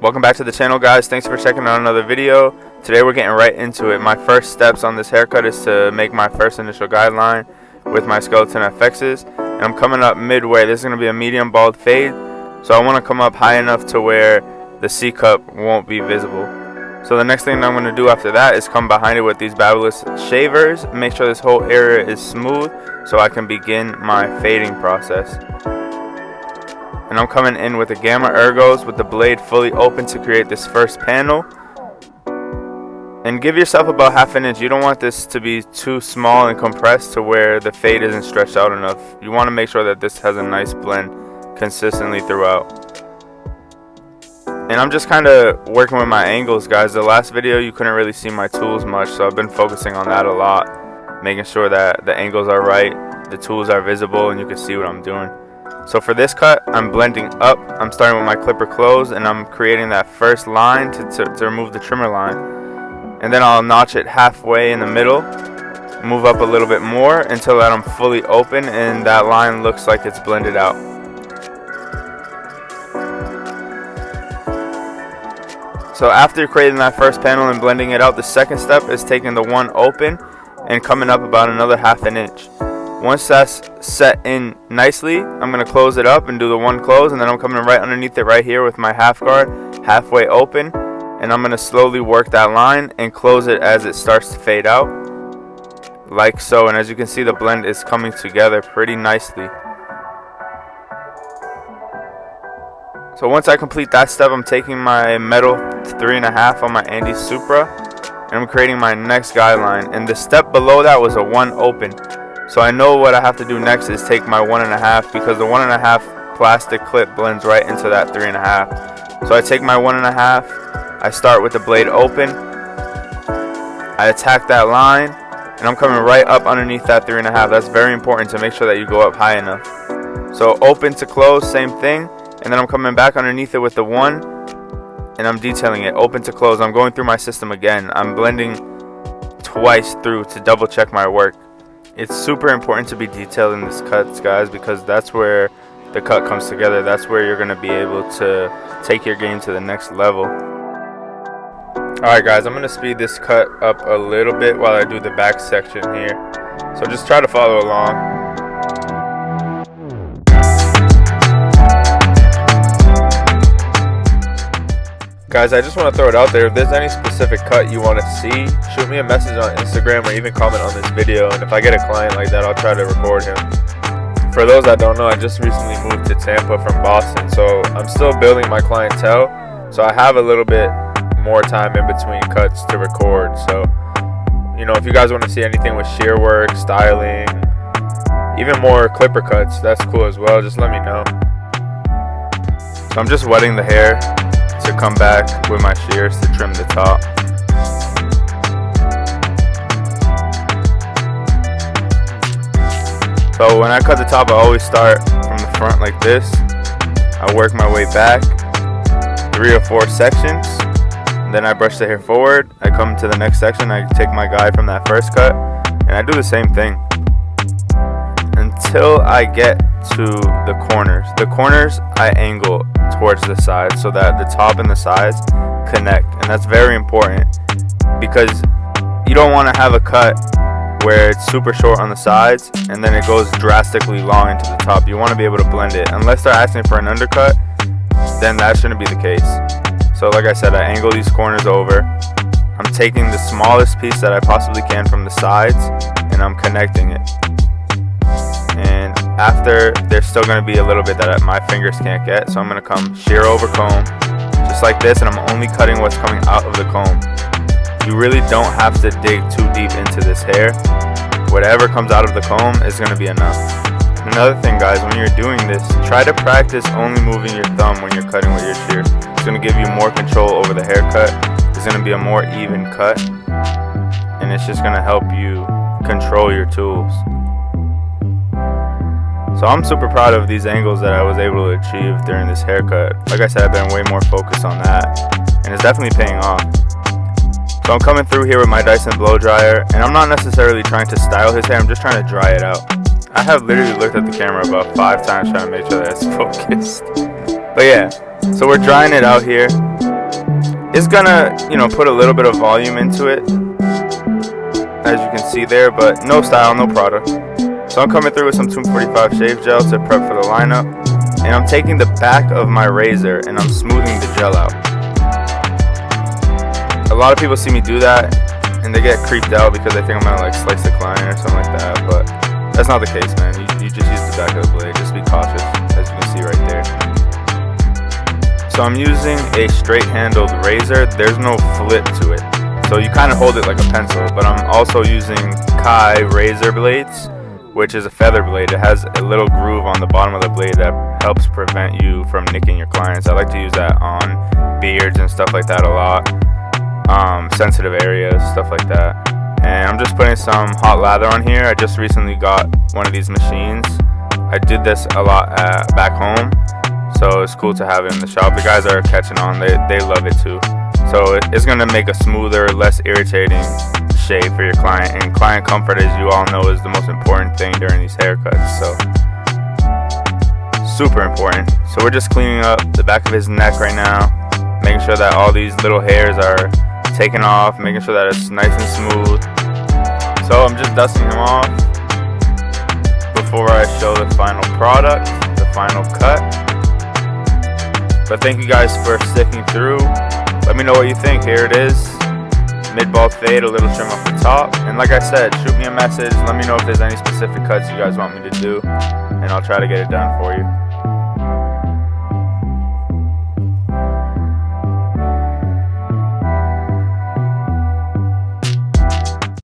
Welcome back to the channel, guys. Thanks for checking out another video. Today we're getting right into it. My first steps on this haircut is to make my first initial guideline with my skeleton FXs, and I'm coming up midway. This is going to be a medium bald fade, so I want to come up high enough to where the C cup won't be visible. So the next thing I'm going to do after that is come behind it with these Babyliss shavers, make sure this whole area is smooth so I can begin my fading process. And I'm coming in with the Gamma Ergos with the blade fully open to create this first panel. And give yourself about ½ an inch. You don't want this to be too small and compressed to where the fade isn't stretched out enough. You want to make sure that this has a nice blend consistently throughout. And I'm just kind of working with my angles, guys. The last video you couldn't really see my tools much, so I've been focusing on that a lot, making sure that the angles are right, the tools are visible, and you can see what I'm doing. So for this cut, I'm blending up. I'm starting with my clipper closed, and I'm creating that first line to remove the trimmer line. And then I'll notch it halfway in the middle, move up a little bit more until that I'm fully open and that line looks like it's blended out. So after creating that first panel and blending it out, the second step is taking the one open and coming up about another ½ an inch. Once that's set in nicely, I'm going to close it up and do the one close, and then I'm coming right underneath it right here with my half guard halfway open, and I'm going to slowly work that line and close it as it starts to fade out, like so. And as you can see, the blend is coming together pretty nicely. So once I complete that step, I'm taking my metal 3.5 on my Andy Supra, and I'm creating my next guideline. And the step below that was a 1 open. So I know what I have to do next is take my 1.5, because the 1.5 plastic clip blends right into that 3.5. So I take my 1.5, I start with the blade open, I attack that line, and I'm coming right up underneath that 3.5. That's very important to make sure that you go up high enough. So open to close, same thing. And then I'm coming back underneath it with the 1, and I'm detailing it, open to close. I'm going through my system again. I'm blending twice through to double check my work. It's super important to be detailed in this cuts, guys, because that's where the cut comes together. That's where you're going to be able to take your game to the next level. Alright guys, I'm going to speed this cut up a little bit while I do the back section here. So just try to follow along. Guys, I just want to throw it out there. If there's any specific cut you want to see, shoot me a message on Instagram or even comment on this video. And if I get a client like that, I'll try to record him. For those that don't know, I just recently moved to Tampa from Boston, so I'm still building my clientele. So I have a little bit more time in between cuts to record. So, you know, if you guys want to see anything with shear work, styling, even more clipper cuts, that's cool as well. Just let me know. So I'm just wetting the hair to come back with my shears to trim the top. So when I cut the top, I always start from the front like this. I work my way back 3 or 4 sections, then I brush the hair forward. I come to the next section, I take my guide from that first cut, and I do the same thing until I get to the corners. The corners I angle towards the sides so that the top and the sides connect, and that's very important because you don't want to have a cut where it's super short on the sides and then it goes drastically long into the top. You want to be able to blend it. Unless they're asking for an undercut, then that shouldn't be the case. So like I said, I angle these corners over. I'm taking the smallest piece that I possibly can from the sides and I'm connecting it. And after, there's still going to be a little bit that my fingers can't get, so I'm going to come shear over comb just like this, and I'm only cutting what's coming out of the comb. You really don't have to dig too deep into this hair. Whatever comes out of the comb is going to be enough. Another thing, guys, when you're doing this, try to practice only moving your thumb when you're cutting with your shears. It's going to give you more control over the haircut. It's going to be a more even cut, and it's just going to help you control your tools. So I'm super proud of these angles that I was able to achieve during this haircut. Like I said, I've been way more focused on that, and it's definitely paying off. So I'm coming through here with my Dyson blow dryer, and I'm not necessarily trying to style his hair, I'm just trying to dry it out. I have literally looked at the camera about 5 times trying to make sure that it's focused. But yeah, so we're drying it out here. It's gonna, you know, put a little bit of volume into it, as you can see there, but no style, no product. So I'm coming through with some 245 shave gel to prep for the lineup, and I'm taking the back of my razor and I'm smoothing the gel out. A lot of people see me do that and they get creeped out because they think I'm gonna like slice the client or something like that, but that's not the case, man. You just use the back of the blade. Just be cautious, as you can see right there. So I'm using a straight handled razor. There's no flip to it, so you kind of hold it like a pencil. But I'm also using Kai razor blades, which is a feather blade. It has a little groove on the bottom of the blade that helps prevent you from nicking your clients. I like to use that on beards and stuff like that a lot, sensitive areas, stuff like that. And I'm just putting some hot lather on here. I just recently got one of these machines. I did this a lot back home, so it's cool to have it in the shop. The guys are catching on. They love it too. So it's going to make a smoother, less irritating shave for your client. And client comfort, as you all know, is the most important thing during these haircuts. So super important. So we're just cleaning up the back of his neck right now, making sure that all these little hairs are taken off, making sure that it's nice and smooth. So I'm just dusting him off before I show the final product, the final cut. But thank you guys for sticking through. Let me know what you think. Here it is, mid-bald fade, a little trim off the top. And like I said, shoot me a message. Let me know if there's any specific cuts you guys want me to do, and I'll try to get it done for you.